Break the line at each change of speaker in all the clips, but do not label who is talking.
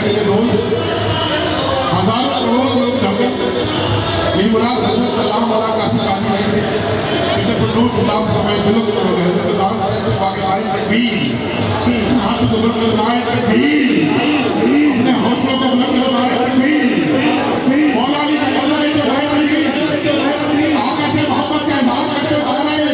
میرے دوست ہزاروں کروڑ لوگ جمع یہ مراد حضرت سلام والا کا سکانی ہے سے کہ فلوٹ خلاف سمائے دلک کرو گے حضرت دعوت سے باقی تکبیر ہاتھ کو بلند کرائے تکبیر اپنے حوصلوں کو بلند کرائے تکبیر مولا علی کا قدر ہے جو بھائی علی آقا سے محبت کا اظہار کرتے ہوئے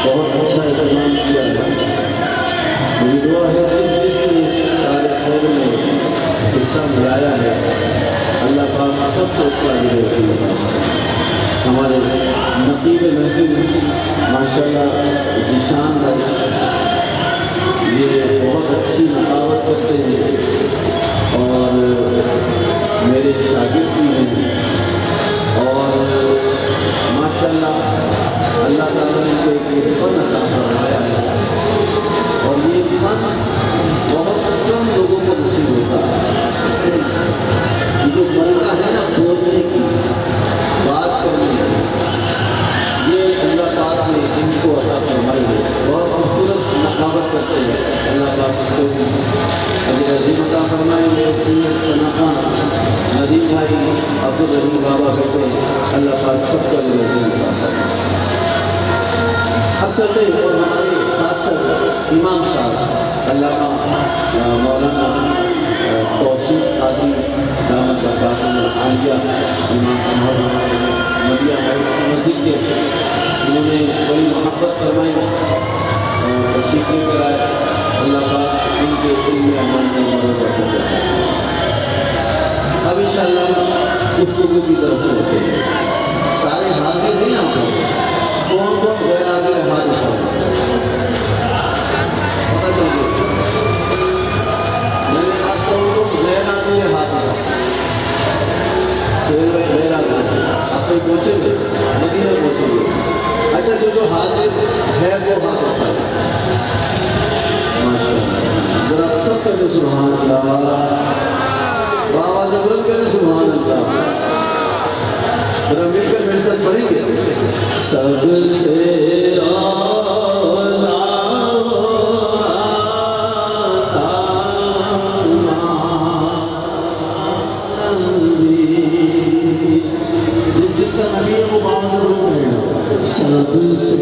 بہت اچھا اہتمام کیا ہے. میری دعا ہے جس نے ہمارے نصیب محفل ماشاءاللہ ذیشان بھائی یہ بہت اچھی نقاوت کرتے ہیں اور میرے شاگرد بھی ہیں اور ماشاءاللہ اللہ تعالیٰ نے ایک فن عطا فرمایا ہے اور یہ فن بہت کم لوگوں کو نصیب ہوتا ہے. جو موقع ہے نا بولنے کی بات کرنے کی یہ اللہ پاک نے ان کو عطا فرمائی ہے. بہت خوبصورت نقاوت کرتے ہیں. اللہ پاک کو اجر عظیم عطا فرمائے. میرے سید شناخان ندیم بھائی عبدالرحیم بابا کہتے ہیں اللہ پاک سب کا اجر عظیم عطا فرمائے. اب چلتے ہیں اور ہمارے خاص کر امام صاحب علامہ مولانا توصیف قادری دامت برکاتہ عالیہ امام صاحب ہمارے مدیہ ہائے مسجد کے انہوں نے بڑی محبت فرمائی اور تشریف لے کر آئے. اللہ پاک ان کے علم عمل میں برکت دیتا ہے. اب انشاءاللہ گفتگو کی طرف چلتے ہیں. سارے حاضر ہیں یہاں پر. کون کون غیر حاضر حاضر پتہ چلیے میں نے کہا کون کون غیر حاضر حاضر سہیل بھائی غیر حاضر آپ کہیں پہنچے گے مدینہ پہنچے گے. اچھا جو حاضر ہے وہ ہاتھ اٹھا ہے ماشاء اللہ. ذرا سب کہتے سبحان اللہ. بابا زبرت کہتے سبحان اللہ. ذرا مل کر میرے ساتھ پڑھیں گے. سب سے جس کا نبی ہے وہ بابا ضرور رہے گا. سب سے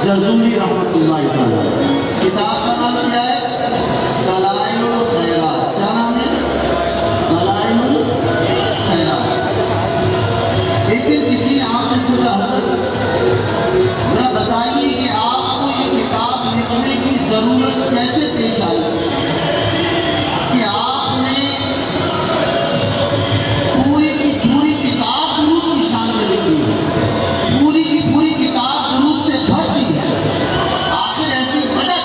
جزوری رحمت اللہ تعالیٰ. کتاب کا نام کیا ہے؟ دلائل الخیرات. کیا نام ہے؟ دلائل الخیرات. ایک دن کسی نے آپ سے پوچھا ذرا بتائیے کہ آپ کو یہ کتاب لکھنے کی ضرورت کیسے پیش آئی کہ آپ نے پوری کی پوری کتاب درود کی شان میں لکھی ہے. پوری کی پوری کتاب درود سے بھر دی ہے. آخر ایسی وجہ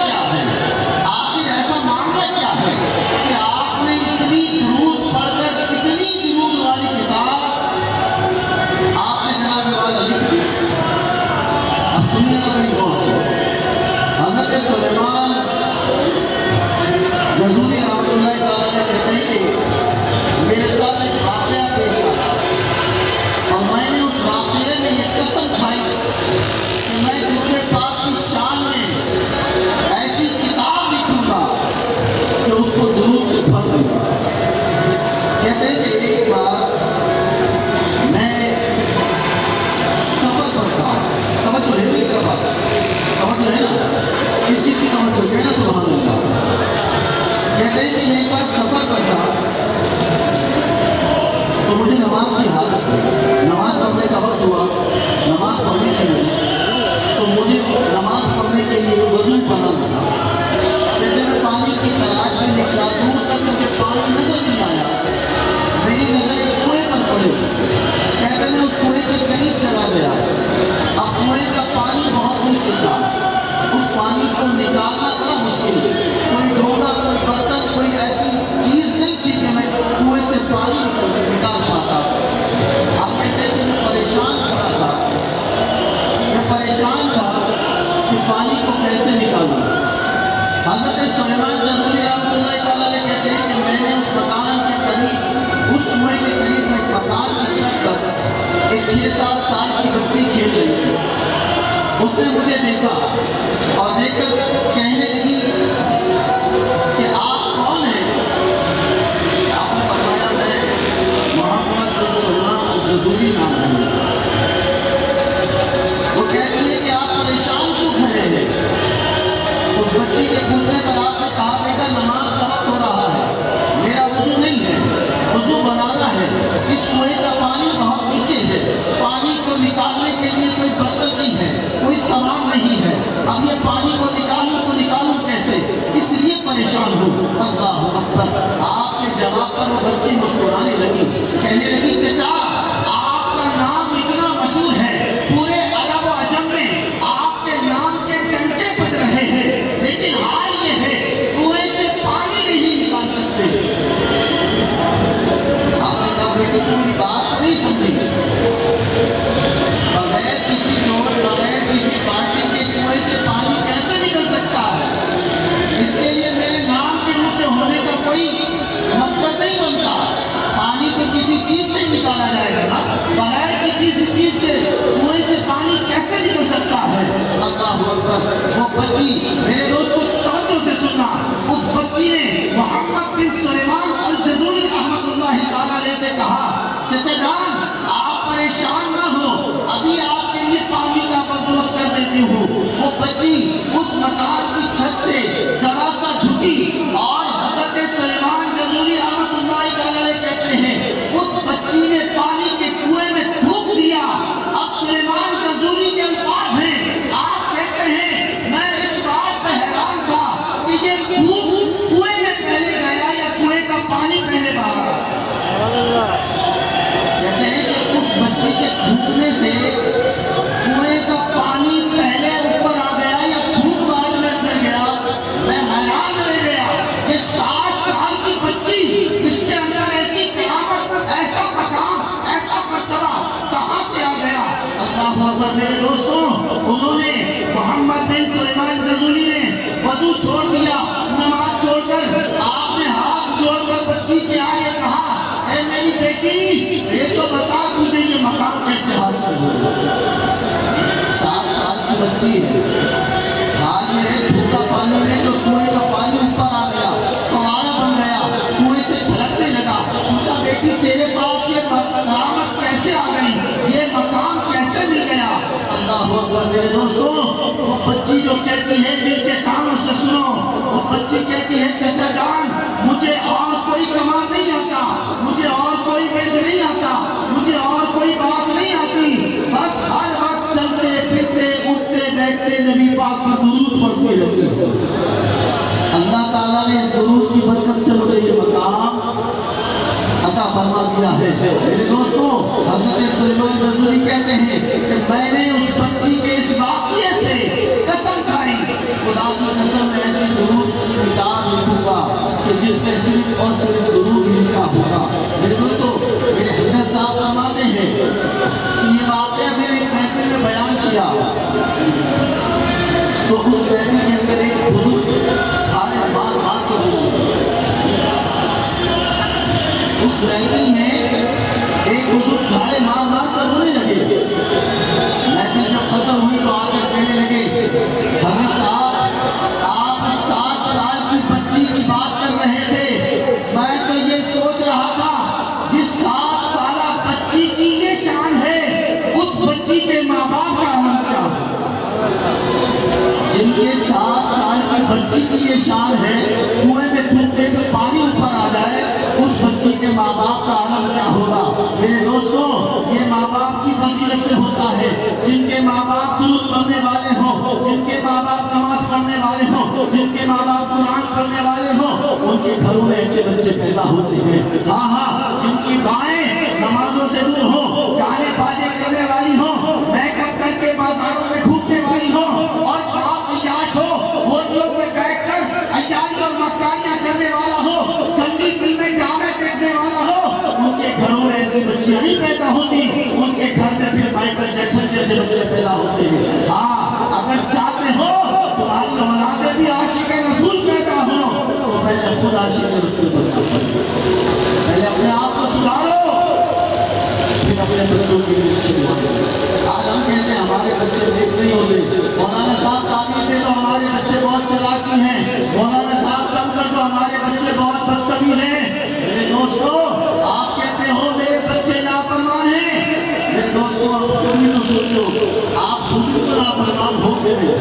نماز کی حالت ہے، نماز پڑھنے کا وقت ہوا، نماز پڑھنی تھی مجھے، تو مجھے نماز پڑھنے کے لیے وضو بنانا تھا۔ کہتے میں پانی کی تلاش میں نکلا، دور تک مجھے پانی نظر نہیں آیا، میری نظر ایک کنویں پر پڑی، کہتے میں اس کنویں کے قریب چلا گیا۔ اب کنویں کا پانی بہت نیچے تھا، اس پانی کو نکالنا بڑا مشکل، کوئی ڈھولا، کوئی برتن، کوئی ایسی چیز نہیں تھی کہ میں کنویں سے پانی نکال پاتا۔ اب کہتے کہ میں پریشان کھڑا تھا، میں پریشان تھا کہ پانی کو کیسے نکالوں۔ حضرت سلیمان جزوری رحمۃ اللہ تعالیٰ علیہ کہتے ہیں کہ میں نے اس مکان کے قریب، اس کنویں کے قریب میں مکان کی چھت پر ایک 6-7 سال کی بچی کھیل رہی تھی۔ اس نے مجھے دیکھا اور دیکھ کر کہنے لگی کہ آپ کون ہیں؟ آپ نے بتایا میں محمد بن سلیمان الجزوری نام ہے۔ وہ کہتی ہے کہ آپ پریشان کیوں کھڑے ہیں؟ اس بچی کے پوچھنے پر آپ نے کہا بیٹا نماز کا وقت ہو رہا ہے، میرا وضو نہیں ہے، وضو بنانا ہے، اس کنویں کا پانی بہت نیچے ہے، پانی کو نکالنے کے لیے کوئی برتن نہیں ہے، کوئی سامان نہیں ہے، اب یہ پانی کو نکالوں کیسے، اس لیے پریشان ہوں۔ اللہ اکبر! آپ کے جواب پر وہ بچی مسکرانے لگی، کہنے لگی چچا آپ کا نام اتنا مشہور ہے، پورے عرب و عجم میں آپ کے نام کے ڈنڈے بج رہے ہیں، لیکن حال یہ ہے کنویں سے پانی نہیں نکال سکتے۔ آپ نے کہا بیٹی تم میری بات نہیں سمجھی، بغیر کسی جوڑ، بغیر کسی پارٹی کے کنویں سے پانی کیسے نکل سکتا ہے؟ اس کے لیے میرے نام کے اونچے ہونے کا کوئی مقصد نہیں بنتا، پانی تو کسی چیز سے نکالا جائے گا نا، بغیر کسی چیز کے کنویں سے پانی کیسے نکل سکتا ہے؟ اللہ اکبر! وہ بچی، میرے دوستوں توجہ سے سننا، اس بچی نے محمد بن سلیمان الجزوری رحمۃ اللہ تعالیٰ علیہ سے کہا چچا جان آپ پریشان نہ ہو، ابھی آپ کے لیے پانی کا بندوبست کر دیتی ہوں۔ وہ بچی اس مکان کی چھت سے ذرا سا جھکی اور حضرت سلیمان جزوری رحمۃ اللہ تعالیٰ علیہ کہتے ہیں اس بچی نے پانی کے کنویں میں تھوک دیا۔ اب سلیمان جزوری کے الفاظ ہیں، آپ کہتے ہیں میں اس بات پہ حیران تھا کہ یہ تھوک کنویں میں پہلے گیا یا کنویں کا پانی پہلے باہر؟ کہتے ہیں کہ اس بچی کے تھوکنے سے کنویں کا پانی پہلے اوپر آ گیا یا تھوک بعد میں اندر گیا۔ میں حیران رہ گیا کہ 7 سال کی بچی، اس کے اندر ایسی کرامت، ایسا مقام، ایسا مرتبہ کہاں سے آ گیا؟ اللہ اکبر! میرے دوستوں انہوں نے محمد بن سلیمان جزوری نے وضو چھوڑ دیا، نماز چھوڑ کر آپ نے ہاتھ جوڑ کر بچی کے آگے کہا اے میری بیٹی یہ تو بتا تجھے یہ مقام کیسے حاصل ہوا؟ 7 سال کی بچی ہے، حال یہ ہے تھوکا پانی میں تو کنویں کا پانی اوپر آ گیا، فوارہ بن گیا، کنویں سے چھلکنے لگا۔ پوچھا بیٹی تیرے پاس یہ کرامت کیسے آ گئی، یہ مقام کیسے مل گیا؟ اللہ اکبر! میرے دوستوں وہ بچی جو کہتی ہے، دل کے کانوں سے سنو، وہ بچی کہتی ہے چچا جان مجھے اور کوئی کمال نہیں آتا، مجھے اور کوئی علم نہیں آتا، مجھے اور کوئی بات نہیں آتی، بس ہر وقت چلتے پھرتے اٹھتے بیٹھتے نبی پاک پر درود پڑھتے رہتی ہوں۔ اللہ تعالیٰ نے اس درود کی برکت سے مجھے یہ مقام عطا فرما دیا ہے۔ میرے دوستوں حضرت سلیمان جزوری کہتے ہیں کہ میں نے اس بچی کے اس واقعے سے قسم کھائی، خدا کی قسم میں ایسی درود کی کتاب لکھوں گا کہ جس میں صرف اور صرف درود لکھا ہوگا۔ میرے دوستوں میرے حضرت صاحب فرماتے ہیں کہ یہ واقعہ میں نے ایک محفل میں بیان کیا، تو اس محفل کے اندر ایک بزرگ کھانے مار کر اس محفل میں ایک بزرگ کھانے مار کر رونے لگے۔ محفل جب ختم ہوئی تو آ کر کہنے لگے حضرت صاحب آپ 7 سال کی بچی کی بات کر رہے تھے، میں تو یہ سوچ رہا تھا جس 7 سالہ بچی کی یہ شان ہے اس بچی کے ماں باپ کا عمل کیا ہے؟ جن کے 7 سال کی بچی کی یہ شان ہے، کنویں میں تھوک دے تو پانی اوپر آ جائے، اس بچی کے ماں باپ کا عمل کیا ہوگا؟ میرے
دوستوں یہ ماں باپ کی فضیلت سے ہوتا ہے. جن کے ماں باپ درود پڑھنے والے ہوں, جن کے ماں باپ نماز پڑھنے والے ہوں, جن کے ماں باپ قرآن پڑھنے والے ہوں, ان کے گھروں میں ایسے بچے پیدا ہوتے ہیں. ہاں ہاں, جن کی مائیں نمازوں سے دور ہوں, گانے باجے کرنے والی ہوں, میک اپ کر کے بازاروں میں گھومنے والی ہوں, اور باپ عیاش ہو, ہوٹلوں پہ بیٹھ کر عیاشی اور مکاریاں کرنے والا ہو, گندی فلمیں ڈرامے دیکھنے والا ہو, ان کے گھروں میں ایسی بچیاں نہیں پیدا ہوتی. ان کے گھر میں پھر مائیکل جیکسن جیسے بچے پیدا ہوتے ہیں. ہاں, اگر چاہتے ہو تمہاری اولادیں بھی عاشق رسول پیدا ہوں تو پہلے خود عاشق رسول بننا پڑے. پہلے اپنے آپ کو سدھارو, پھر اپنے بچوں کے لیے اچھے بنو. آج ہم کہتے ہیں ہمارے بچے نیک نہیں ہوتے. مولانا صاحب تعبیر دے دو ہمارے بچے بہت چلاکی ہیں. مولانا صاحب کم کر دو ہمارے بچے بہت بدتمیز ہیں. میرے دوستو, آپ کہتے ہو میرے بچے نافرمان ہیں. میرے دوستو, آپ خود بھی تو سوچو, آپ خود بھی تو نافرمان ہو کے نہیں.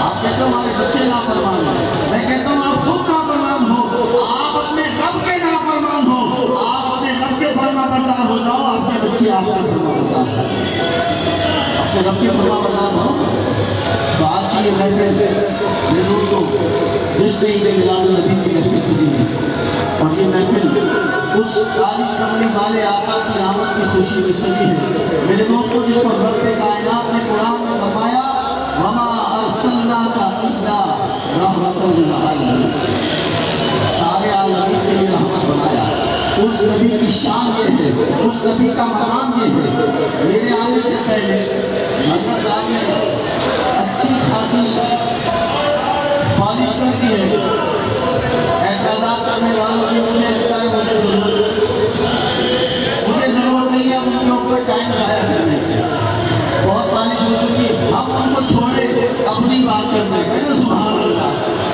آپ کہتے ہو ہمارے بچے نافرمان ہیں, میں کہتا ہوں آپ خود نافرمان ہو. آپ اپنے رب کے نافرمان ہو, آپ اپنے رب کے فرما بردار ہو جاؤ. آپ کے بچے آپ کے فرما بردار ہو, اپنے رب کے فرما بردار ہو. تو آج کی یہ محفل میرے دوستوں رشتے عید میلاد النبی کی محفل سنی ہے, اور یہ محفل اس تاریخ کرنے والے آقا کی آمد کی خوشی میں سنی ہے. میرے دوستوں, جس کو رب کائنات نے قرآن میں فرمایا وما ارسلناک الا رحمۃ للعالمین, سارے عالمین کے لیے رحمت بنایا. اس نبی کی شان یہ ہے, اس نبی کا مقام یہ ہے. میرے آنے سے پہلے حضرت صاحب نے اچھی خاصی پالش کر دی ہے. اعتراضات کرنے والوں کی مجھے لگتا ہے مجھے ضرورت نہیں ہے ان کے اوپر ٹائم ضائع کرنے کی. بہت پالش ہو چکی ہے, اب ان کو چھوڑے اپنی بات کرنے کا. سبحان اللہ,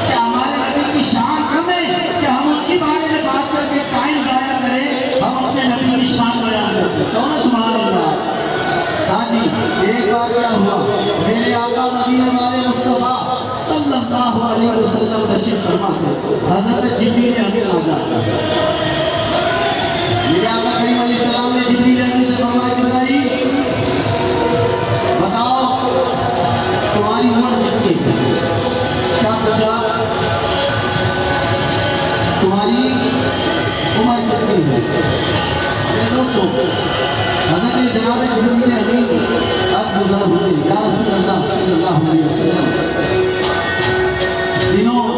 کیا ہمارے نبی کی شان کم ہے کہ ہم ان کے بارے میں بات کر کے ٹائم ضائع کریں؟ ہم اپنے نبی کی شان بیان کرتے ہیں. تو نا سبحان اللہ. ہاں جی, ایک بار کیا ہوا, میرے آقا مدینے والے مصطفیٰ صلی اللہ علیہ وسلم تشریف فرما تھے. حضرت جبریل امین آ جاتا ہے. میرے آقا کریم علیہ السلام نے جبریل امین سے فرمایا جبرائیل بتاؤ تمہاری عمر کتنی ہے؟ کیا پوچھا, تمہاری عمر کتنی ہے؟ میرے دوستوں, حضرت جناب جبریل امین اب گزار ہوئے, یا رسول اللہ صلی اللہ علیہ وسلم, دنوں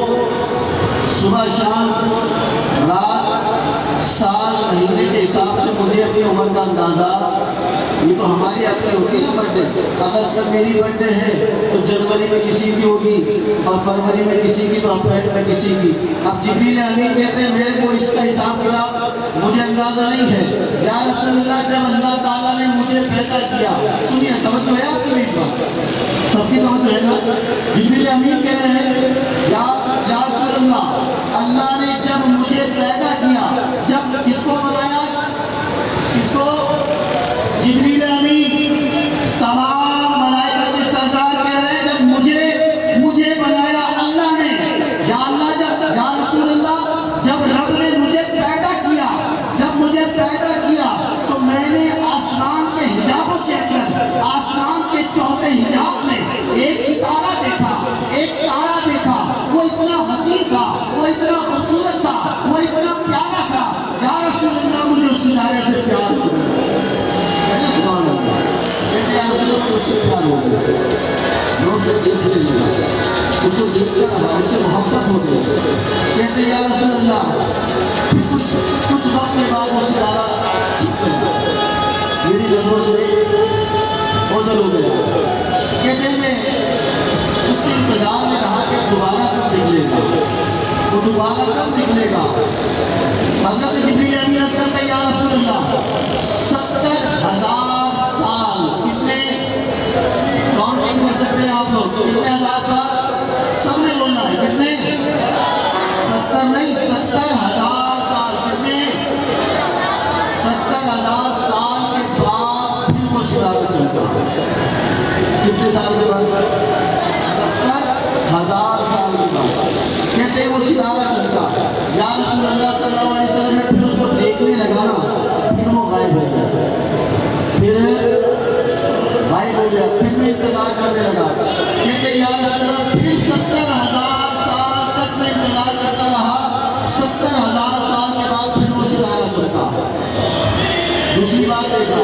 صبح شام رات سال مہینے کے حساب سے مجھے اپنی عمر کا اندازہ, یہ تو ہماری اپنی ہوتی نا برتھ ڈے. اگر میری برتھ ڈے ہے تو جنوری میں کسی کی ہوگی, اور فروری میں کسی کی, تو اپریل میں کسی کی. اب جبریل امین کہتے ہیں میرے کو اس کا حساب کتاب مجھے اندازہ نہیں ہے. یا رسول اللہ, جب اللہ تعالیٰ نے مجھے پیدا کیا, سنیے توجہ ہے آپ کی میری بات, سب کی توجہ ہے نا. جبریل امین کہہ رہے ہیں یا رسول اللہ, اللہ نے جب مجھے پیدا کیا, جب کس کو بنایا, کس کو, جبریل امین, تمام ملائکہ کے سردار کہہ رہے ہیں جب مجھے بنایا اللہ نے. یا اللہ, جب یا رسول اللہ, جب رب نے مجھے پیدا کیا, جب مجھے پیدا کیا تو میں نے آسمان کے حجابوں کے اندر, آسمان کے چوتھے حجاب میں ایک ستارہ دیکھا, ایک تارا دیکھا. وہ اتنا حسین تھا, وہ اتنا خوبصورت تھا, وہ اتنا پیارا تھا. یا رسول اللہ, مجھے اس ستارے سے پیار ہو گیا. اس سے پیار ہو گیا, میں اسے دیکھنے لگا, اس کو دیکھ کر ہمارے سے محبت ہو گئی. کہتے ہیں یا رسول اللہ, کچھ وقت کے بعد وہ ستارہ چھپ گیا, میری نظروں سے اوجھل ہو گیا. کہتے ہیں میں اس کے انتظار میں رہا کہ دوبارہ کب نکلے گا, وہ دوبارہ کب نکلے گا. حضرت جبریل امین عرض کرتے ہیں یا رسول اللہ, 70,000 سال. کتنے کاؤنٹنگ کر سکتے ہیں آپ لوگ, کتنے ہزار سال, سب نے بولنا ہے, کتنے, 70 نہیں, 70,000 سال. کتنے, 70,000 سال کے بعد پھر وہ ستارہ چلتا ہے. کتنے سال کے بعد, 70,000 سال کے بعد کہتے ہیں وہ ستارہ چلتا. یا رسول اللہ صلی اللہ علیہ وسلم, میں پھر اس کو دیکھنے لگا نا, ہو گیا، پھر میں انتظار کرنے لگا کہ یا رسول اللہ پھر 70,000 سال تک میں انتظار کرتا رہا. 70,000 سال کے بعد پھر وہ ستارہ چمکا. دوسری بات دیکھا،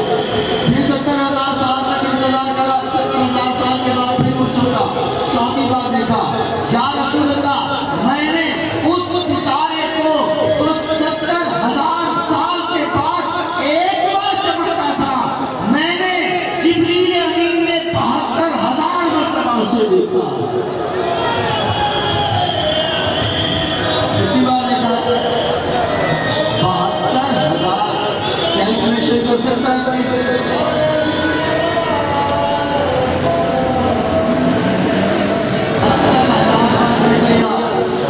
پھر 70,000 سال تک انتظار کرا، 70,000 سال کے بعد پھر وہ چمکا. چوتھی بات دیکھا، یا رسول اللہ میں نے اس ستارے کو جو 70,000 سال کے بعد ایک بار چمکتا تھا، میں نے جبریل امین نے 72,000 مرتبہ اسے دیکھا. کتنی بار دیکھا؟ 72,000. کیلکولیشن کر سکتا ہے کوئی؟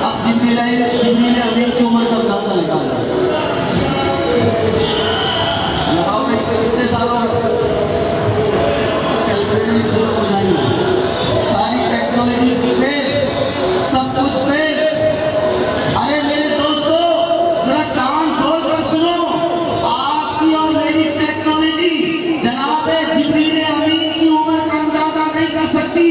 اب جبریل امین کی عمر کا اندازہ نکالنا لگاؤ بھائی کتنے سالوں کیلکولیشن شروع ہو جائیں گے. ساری ٹیکنالوجی فیل، سب کچھ فیل. ارے میرے دوستو ذرا کان کھول کر سنو، آپ کی اور میری ٹیکنالوجی جناب جبریل امین کی عمر کا اندازہ نہیں کر سکتی.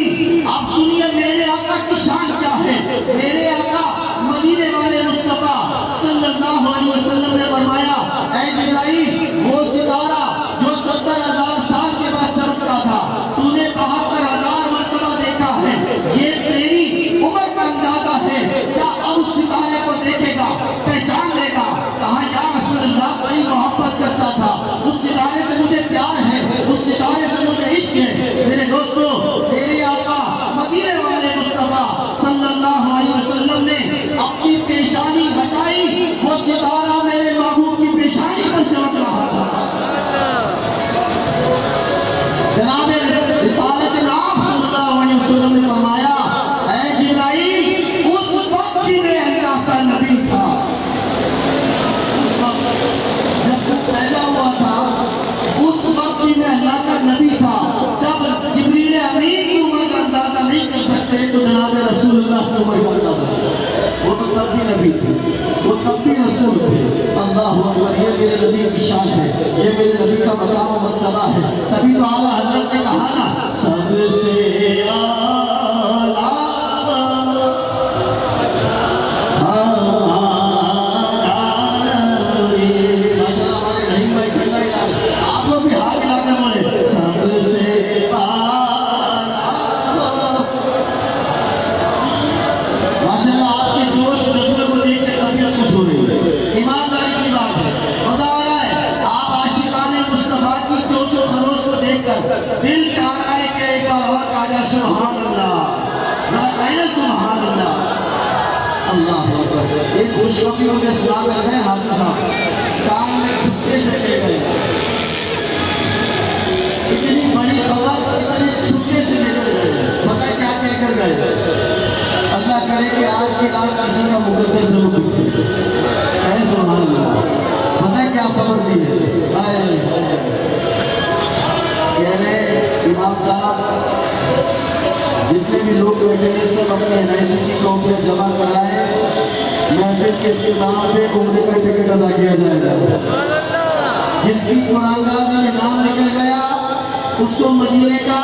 آپ سنیے میرے آقا کی شان کیا ہے. میرے آقا مدینے والے مصطفیٰ صلی اللہ علیہ وسلم نے فرمایا، اے جبرائیل وہ ستارہ جو 70,000 سال کے بعد چمکتا تھا تو نے 72,000 مرتبہ دیکھا ہے، یہ تیری عمر کا اندازہ ہے. کیا اب اس ستارے کو دیکھے گا، پہچان لے گا؟ کہا یا رسول اللہ بڑی محبت کرتا تھا، اس ستارے سے مجھے پیار ہے، اس ستارے سے مجھے عشق ہے. میرے دوستو میرے آقا مدینے والے مصطفیٰ صلی اللہ علیہ وسلم نے اپنی پیشانی ہٹائی، وہ ستارہ میرے محبوب کی پیشانی پر چمک رہا تھا. جناب رسالت نام صلی اللہ علیہ وسلم نے فرمایا، اے جبرائیل اس وقت بھی میں اللہ کا نبی تھا. اس وقت جب وہ پیدا ہوا تھا اس وقت بھی میں اللہ کا نبی تھا. جب جبریل امین کی عمر کا اندازہ نہیں کر سکتے تو جناب رسول اللہ کی عمر کا اندازہ، وہ تو تب بھی نبی تھے، وہ تب بھی رسول تھے. اللہ اکبر، یہ میرے نبی کی شان ہے، یہ میرے نبی کا مقام و مرتبہ ہے. تبھی تو اعلیٰ حضرت نے کہا نا سب سے اعلیٰ آپ لوگ بھی ہاتھ ملا کر بولے سب سے ماشاء اللہ. آپ کے جوش جذبے کو دیکھ کے طبیعت خوش ہو رہی ہے. ایمانداری کی بات ہے، مزہ آ رہا ہے. آپ عاشقان مصطفیٰ کی جوش و خروش کو دیکھ کر دل چاہ رہا ہے کہ ایک بار اور کہا جائے سبحان اللہ. ذرا کہنا سبحان اللہ. اللہ اکبر. ایک خوشخبری مجھے سنا کر گئے حافظ صاحب، کان میں چھپکے سے لے گئے. اتنی بڑی خبر اتنے چھپکے سے لے کر گئے. پتہ کیا کہہ کر گئے؟ اللہ کرے کہ آج کی رات کسی کا مقدر ضرور دکھے. اے سبحان اللہ. پتہ کیا خبر دی ہے؟ کہہ رہے امام صاحب جتنے بھی لوگ بیٹھے ہیں سب اپنے NIC کی کاپیاں جمع کرائے، محفل کے اختتام پہ عمرے کا ٹکٹ ادا کیا جائے گا. جس کی قرآن میں نام نکل گیا اس کو مدینے کا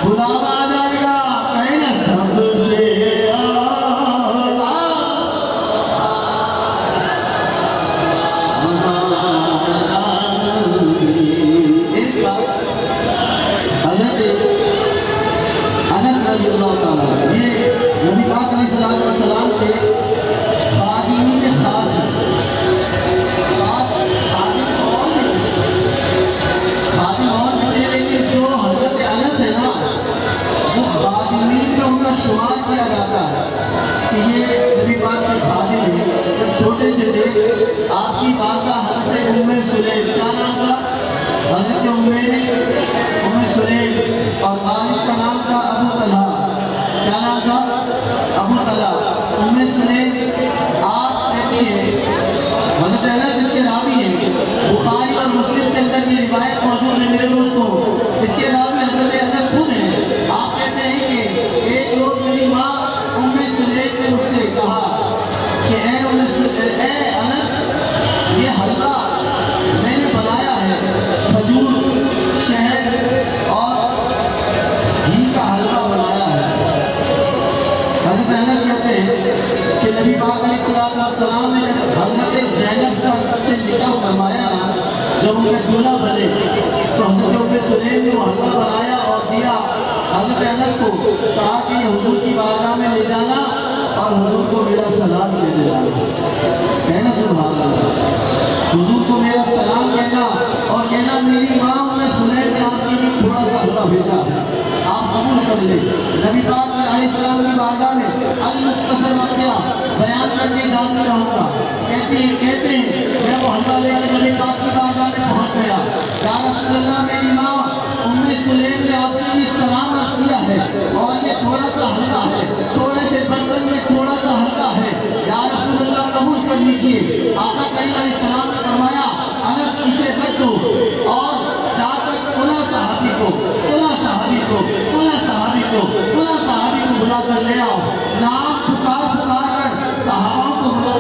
بلاوا آ جائے گا. کہیں نا سب سے ایک بات حضرت انس رضی اللہ تعالیٰ، یہ نبی پاک علیہ السلام کے خادمین خاص ہیں. خادم اور بھی تھے لیکن جو حضرت انس ہے نا وہ خادمین میں ان کا شمار کیا جاتا ہے کہ یہ نبی پاک کے خادم ہیں. جب چھوٹے سے تھے آپ کی والدہ حضرت ام سلیم، کیا نام تھا؟ حضرت ام سلیم، اور والد کا نام تھا ابو طلحہ. کیا نام تھا؟ ابو طلحہ. ام سلیم آپ کہتی ہیں، حضرت انس اس کے راوی ہیں. بخاری اور مسلم کے اندر یہ روایت موجود ہے میرے دوستوں. اس کے راوی حضرت انس خود ہیں. آپ کہتے ہیں کہ ایک روز میری ماں ام سلیم نے مجھ سے کہا کہ اے انس، یہ حلوہ میں نے بنایا ہے، کھجور، شہد اور حضرت زینب کا سے نکاح فرمایا، جب ان کے دولہا بنے تو حضرت ام سلیم نے وہ حلوہ بنایا اور دیا حضرت انس کو، کہا کہ یہ حضور کی بارگاہ میں لے جانا اور حضور کو میرا سلام دے دینا۔ کہنا سبحان اللہ، حضور کو میرا سلام کہنا اور کہنا میری ماں ام سلیم نے آپ کے لیے تھوڑا سا حلوہ بھیجا، آپ قبول کر لیں۔ نبی پاک علیہ السلام کی بارگاہ میں المختصر واقعہ بیان کر کے اجازت چاہوں گا۔ کہتے ہیں میں وہ حلوہ لے کر نبی پاک کی بارگاہ میں پہنچ گیا، یا رسول اللہ میری ماں ام سلیم نے آپ کے لیے سلام عرض کیا ہے اور یہ تھوڑا سا ہلکا ہے، تھوڑے سے برتن میں تھوڑا سا ہلکا ہے، یا رسول اللہ قبول کر لیجیے۔ آقا کریم علیہ السلام نے فرمایا انس اسے رکھ دو اور جا کر فلاں صحابی کو بلا کر لے آؤ۔ نام پکار کر صحابہ کو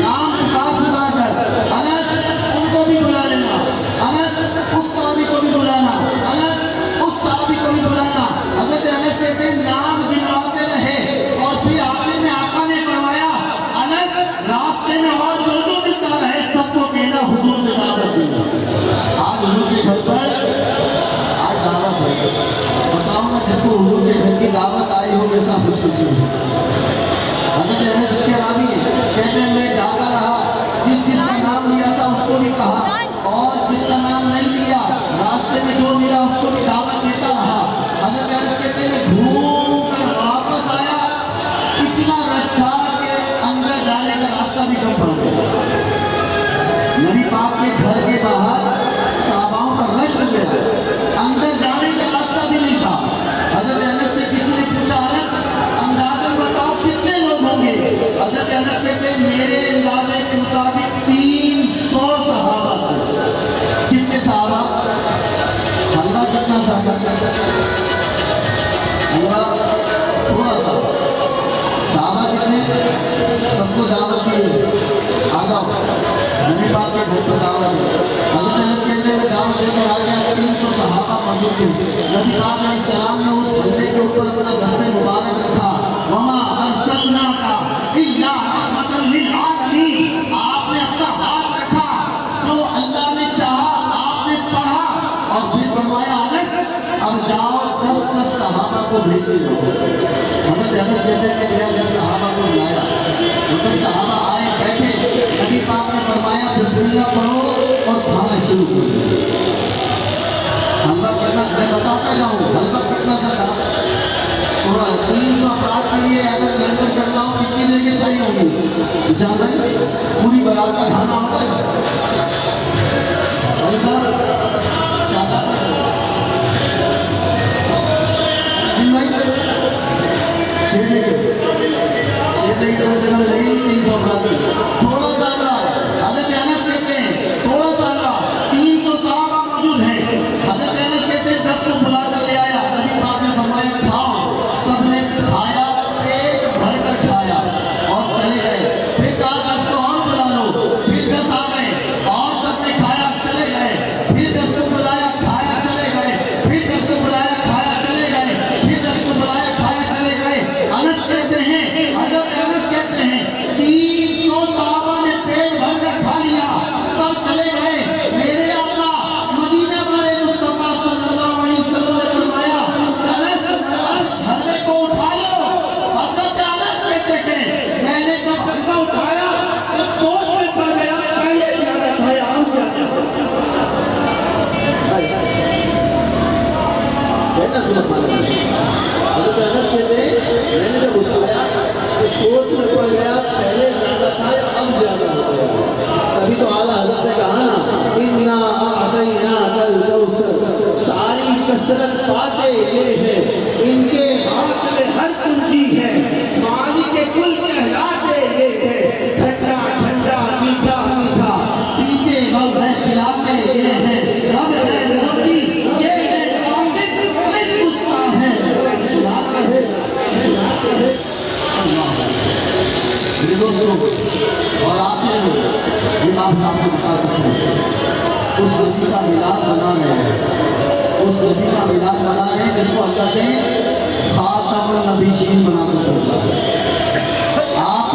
نام پکار کر انس ان کو بھی بلا لینا، انس اس صحابی کو بھی بلانا، انس اس صحابی کو بھی بلانا۔ حضرت انس کہتے ہیں نام گنواتے رہے اور پھر آخر میں آقا نے فرمایا انس راستے میں اور جو جو ملتا رہے سب کو کہنا حضور نے دعوت دی۔ آج حضور کے گھر پر آج دعوت ہے، بتاؤں نا جس کو حضور کے گھر کی دعوت آئی ہو کیسا خوش خوشی ہے۔ حضرت انس کے راوی کہتے ہیں میں جاتا رہا، جس کا نام لیا تھا اس کو بھی کہا اور جس کا نام نہیں لیا راستے میں جو ملا اس کو بھی دعوت دیتا رہا۔ حضرت انس کہتے ہیں میں گھوم کر واپس آیا، اتنا رش تھا کہ اندر جانے کا راستہ بھی کم پڑ گیا۔ نبی پاک کے گھر کے باہر صحاباؤں کا رش ہو گیا، اندر جانے کا راستہ بھی نہیں تھا۔ حضرت انس سے کسی نے پوچھا انس اندازہ بتاؤ کتنے لوگ ہوں گے؟ حضرت انس کہتے ہیں میرے اندازے کے مطابق 300 صحابہ تھے۔ کتنے صحابہ؟ حلوہ کتنا سا؟ حلوہ تھوڑا سا۔ صحابہ کتنے؟ سب کو دعوت دی، آ جاؤ نبی پاک کے گھر پر دعوت دی۔ حضرت انس کہتے ہیں دعوت دے کر آ گیا، 300 صحابہ موجود تھے۔ نبی پاک علیہ السلام نے اس حلوے کے اوپر اپنا دست مبارک رکھا، وما ارسلناک الا رحمۃ للعالمین، آپ نے اپنا ہاتھ رکھا، جو اللہ نے چاہا آپ نے پڑھا اور پھر فرمایا انس اب جاؤ 10 صحابہ کو بھیج دو۔ حضرت انس کہتے ہیں کہ گیا 10 صحابہ کو بلایا، 10 صحابہ آئے بیٹھے، نبی پاک نے فرمایا بسم اللہ پڑھو اور کھانا شروع کرو۔ حلوہ کرنا میں بتاتا جاؤں حلوہ کرنا سا تھا تھوڑا 300 افراد کے لیے اگر لنگر کرنا ہو کتنی دیگیں چاہیے ہوگی؟ جانا ہی پوری برات کا کھانا ہوتا ہے۔ اور صاحب چاہتا جن بھائی 6 دیگیں کم سے کم لگی 300 افراد کی، تھوڑا زیادہ حضرت انس کہتے ہیں تھوڑا زیادہ 300 صحابہ موجود ہیں۔ حضرت انس کہتے ہیں 10 کو بلا کر لے آیا، نبی پاک نے فرمایا کھاؤ، سب نے کھایا، پیٹ بھر کر کھایا اور چلے گئے۔ پھر کہا 10 کو اور بلا لو، پھر 10 آ گئے اور سب نے کھایا چلے گئے، پھر 10 کو بلایا کھایا چلے گئے، پھر 10 کو بلایا کھایا چلے گئے، پھر 10 کو بلایا کھایا چلے گئے۔ انس کہتے ہیں حضرت انس کہتے ہیں 300 صحابہ نے پیٹ بھر کر کھا لیا، سب چلے گئے۔ میرے آقا مدینہ والے مصطفیٰ صلی اللہ علیہ وسلم نے فرمایا انس حلوے کو اٹھا لو۔ حضرت انس کہتے ہیں میں نے جب حلوہ اٹھایا تو سوچ میں پڑ گیا پہلے زیادت ہے آؤں کہنا سنت مانا۔ حضرت انس کہتے ہیں میں نے جب اٹھایا تو سوچ میں پڑ گیا پہلے زیادہ تھا اب زیادہ ہو گیا۔ تبھی تو اعلیٰ حضرت نے کہا نا اِنَّا أَعْطَيْنَاكَ الْكَوْثَرَ، ساری کثرت باتیں یہ ہے ان کے ہاتھ میں ہر کنجی ہے، مالک کل کہلاتے یہ ہے، ٹھنڈا ٹھنڈا میٹھا میٹھا پیتے غم ہے کھلاتے یہ ہے، رب ہے روٹی یہ ہے، قاصد نہیں گستا ہے کھلاتے ہے کھلاتے ہے۔ میرے دوستوں اور آخر میں یہ بات آپ کو بتا سکتا ہوں، اس نبی کا میلاد منا رہے ہیں، اس نبی کا میلاد منا رہے ہیں جس کو اللہ نے خاتم النبیین بنا کر رکھا ہے۔ آپ